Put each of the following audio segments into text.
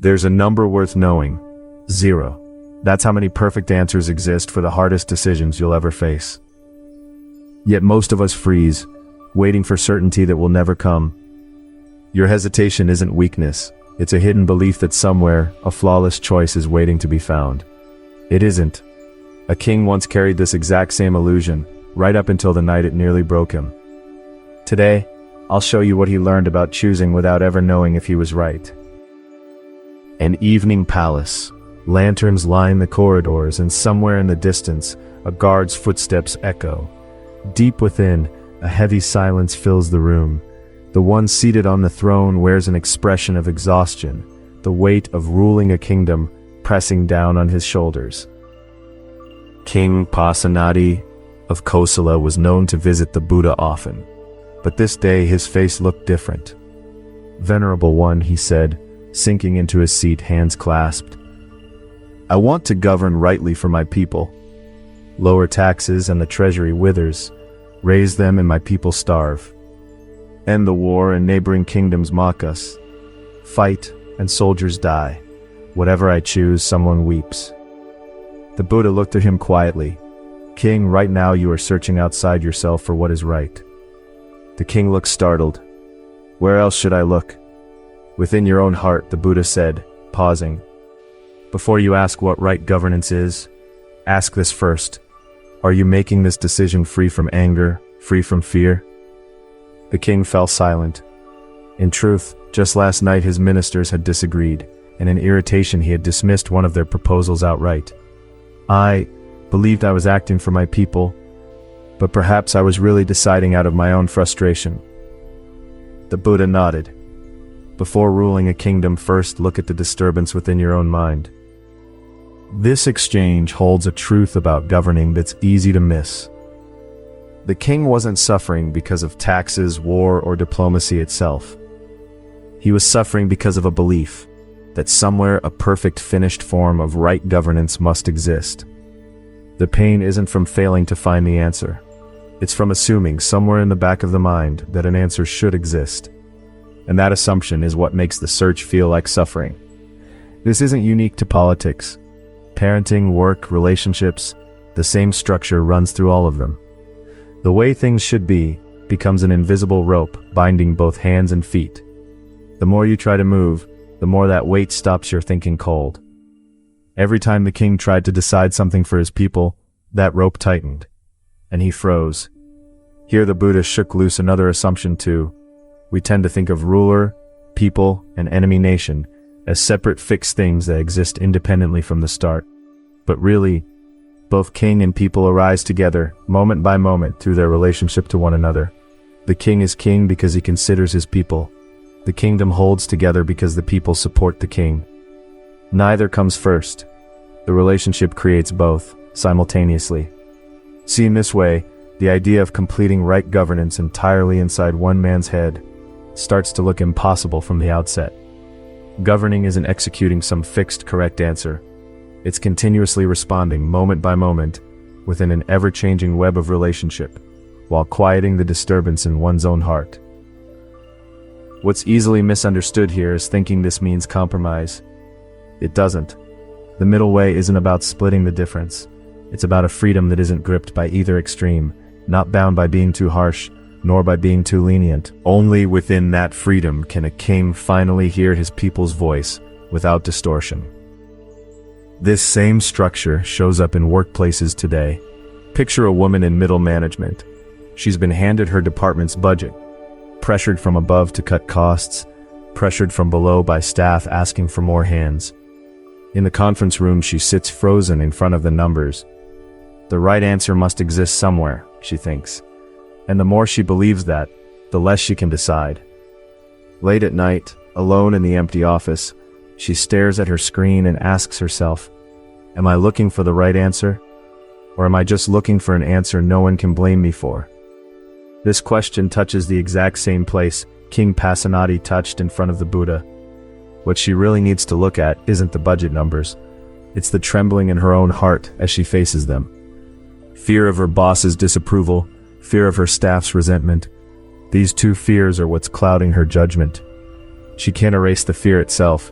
There's a number worth knowing. 0. That's how many perfect answers exist for the hardest decisions you'll ever face. Yet most of us freeze, waiting for certainty that will never come. Your hesitation isn't weakness. It's a hidden belief that somewhere, a flawless choice is waiting to be found. It isn't. A king once carried this exact same illusion, right up until the night it nearly broke him. Today, I'll show you what he learned about choosing without ever knowing if he was right. An evening palace. Lanterns line the corridors, and somewhere in the distance, a guard's footsteps echo. Deep within, a heavy silence fills the room. The one seated on the throne wears an expression of exhaustion, the weight of ruling a kingdom pressing down on his shoulders. King Pasenadi of Kosala was known to visit the Buddha often, but this day his face looked different. "Venerable one," he said, sinking into his seat, hands clasped. "I want to govern rightly for my people. Lower taxes and the treasury withers. Raise them and my people starve. End the war and neighboring kingdoms mock us. Fight and soldiers die. Whatever I choose, someone weeps." The Buddha looked at him quietly. "King, right now you are searching outside yourself for what is right." The king looked startled. "Where else should I look?" "Within your own heart," the Buddha said, pausing. "Before you ask what right governance is, ask this first. Are you making this decision free from anger, free from fear?" The king fell silent. In truth, just last night his ministers had disagreed, and in irritation he had dismissed one of their proposals outright. "I believed I was acting for my people, but perhaps I was really deciding out of my own frustration." The Buddha nodded. "Before ruling a kingdom, first look at the disturbance within your own mind." This exchange holds a truth about governing that's easy to miss. The king wasn't suffering because of taxes, war, or diplomacy itself. He was suffering because of a belief that somewhere a perfect finished form of right governance must exist. The pain isn't from failing to find the answer. It's from assuming somewhere in the back of the mind that an answer should exist. And that assumption is what makes the search feel like suffering. This isn't unique to politics. Parenting, work, relationships, the same structure runs through all of them. The way things should be becomes an invisible rope binding both hands and feet. The more you try to move, the more that weight stops your thinking cold. Every time the king tried to decide something for his people, that rope tightened, and he froze. Here the Buddha shook loose another assumption too. We tend to think of ruler, people, and enemy nation as separate fixed things that exist independently from the start. But really, both king and people arise together, moment by moment, through their relationship to one another. The king is king because he considers his people. The kingdom holds together because the people support the king. Neither comes first. The relationship creates both, simultaneously. Seen this way, the idea of completing right governance entirely inside one man's head starts to look impossible from the outset. Governing isn't executing some fixed correct answer. It's continuously responding moment by moment within an ever-changing web of relationship, while quieting the disturbance in one's own heart. What's easily misunderstood here is thinking this means compromise. It doesn't. The middle way isn't about splitting the difference. It's about a freedom that isn't gripped by either extreme, not bound by being too harsh, nor by being too lenient. Only within that freedom can a king finally hear his people's voice without distortion. This same structure shows up in workplaces today. Picture a woman in middle management. She's been handed her department's budget, pressured from above to cut costs, pressured from below by staff asking for more hands. In the conference room, she sits frozen in front of the numbers. The right answer must exist somewhere, she thinks. And the more she believes that, the less she can decide. Late at night, alone in the empty office, she stares at her screen and asks herself, am I looking for the right answer? Or am I just looking for an answer no one can blame me for? This question touches the exact same place King Pasenadi touched in front of the Buddha. What she really needs to look at isn't the budget numbers. It's the trembling in her own heart as she faces them. Fear of her boss's disapproval, fear of her staff's resentment. These two fears are what's clouding her judgment. She can't erase the fear itself,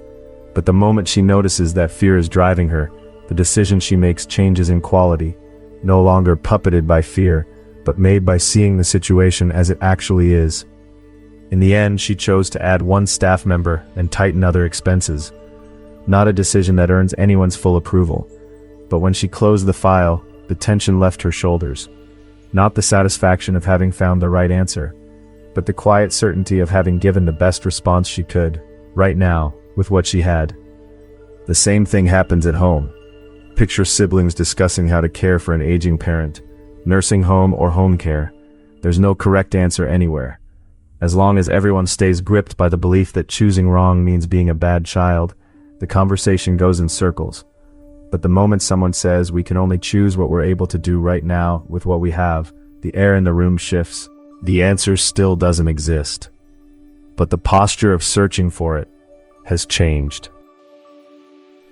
But the moment she notices that fear is driving her, the decision she makes changes in quality, no longer puppeted by fear, but made by seeing the situation as it actually is. In the end, she chose to add one staff member and tighten other expenses. Not a decision that earns anyone's full approval. But when she closed the file, the tension left her shoulders. Not the satisfaction of having found the right answer, but the quiet certainty of having given the best response she could, right now, with what she had. The same thing happens at home. Picture siblings discussing how to care for an aging parent, nursing home or home care. There's no correct answer anywhere. As long as everyone stays gripped by the belief that choosing wrong means being a bad child, the conversation goes in circles. But the moment someone says we can only choose what we're able to do right now with what we have, the air in the room shifts. The answer still doesn't exist. But the posture of searching for it has changed.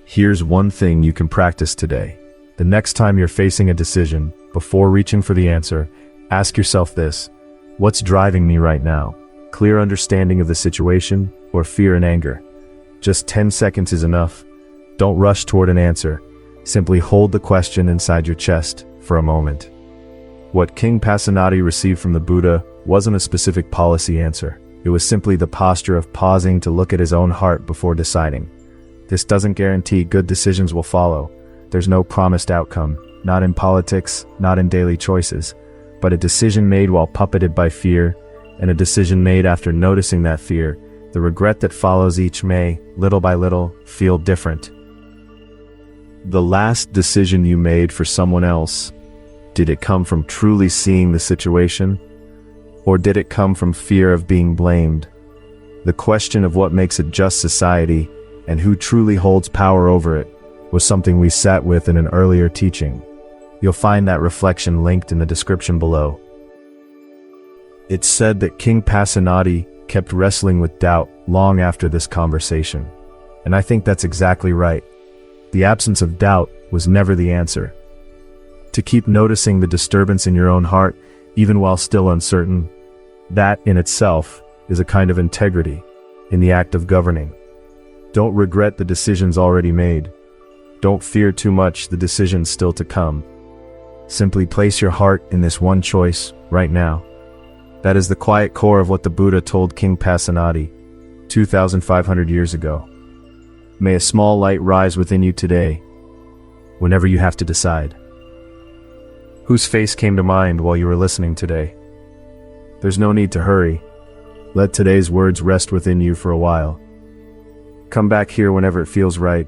Here's one thing you can practice today. The next time you're facing a decision, before reaching for the answer, ask yourself this: what's driving me right now? Clear understanding of the situation, or fear and anger? Just 10 seconds is enough. Don't rush toward an answer. Simply hold the question inside your chest for a moment. What King Pasenadi received from the Buddha wasn't a specific policy answer. It was simply the posture of pausing to look at his own heart before deciding. This doesn't guarantee good decisions will follow. There's no promised outcome, not in politics, not in daily choices, but a decision made while puppeted by fear, and a decision made after noticing that fear. The regret that follows each may, little by little, feel different. The last decision you made for someone else, did it come from truly seeing the situation? Or did it come from fear of being blamed? The question of what makes a just society and who truly holds power over it was something we sat with in an earlier teaching. You'll find that reflection linked in the description below. It's said that King Pasenadi kept wrestling with doubt long after this conversation. And I think that's exactly right. The absence of doubt was never the answer. To keep noticing the disturbance in your own heart, even while still uncertain, that in itself is a kind of integrity in the act of governing. Don't regret the decisions already made. Don't fear too much the decisions still to come. Simply place your heart in this one choice right now. That is the quiet core of what the Buddha told King Pasenadi 2,500 years ago. May a small light rise within you today, whenever you have to decide. Whose face came to mind while you were listening today? There's no need to hurry. Let today's words rest within you for a while. Come back here whenever it feels right,